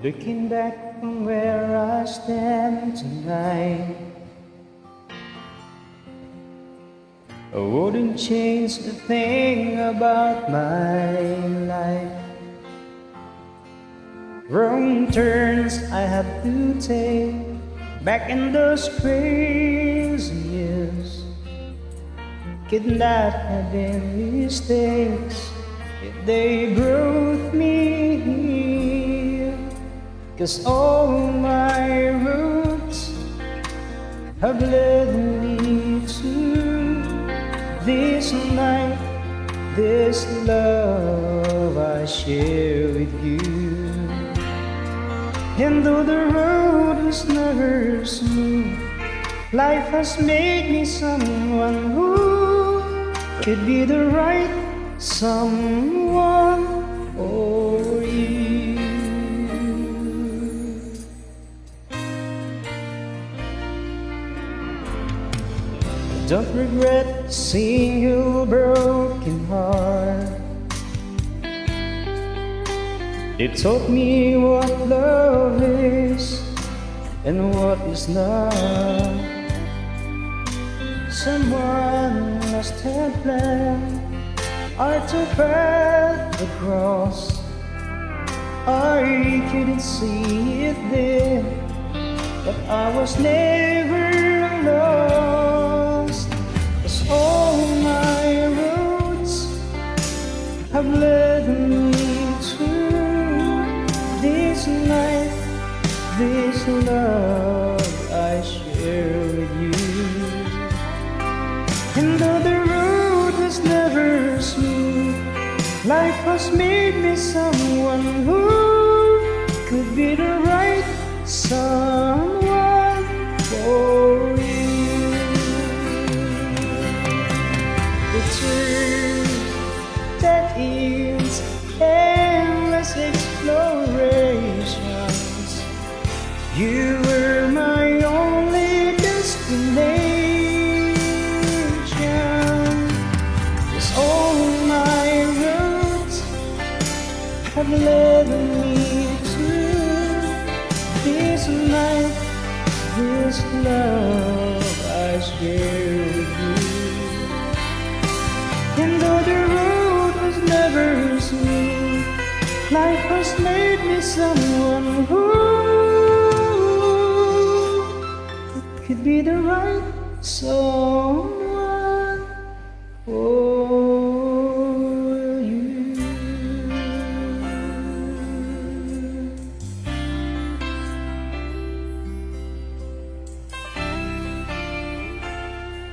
Looking back from where I stand tonight, I wouldn't change a thing about my life. Wrong turns I had to take back in those crazy years. Could not have been mistakes if they brought me here. 'Cause all my roots have led me to this night, this love I share with you. And though the road was never smooth, life has made me someone who could be the right someone for you. Don't regret seeing your broken heart. It taught me what love is and what is not. Someone must have planned our two paths across. I couldn't see it then, but I was never lost. 'Cause all my roads have led me to this night, this love I share with you. And though the road was never smooth, life has made me someone who could be the right someone for you. The truth that is endless explorations. You were my only destination. 'Cause all my roads have led me to this night, this love I share with you. And though the road was never smooth, life has made me someone who could be the right someone.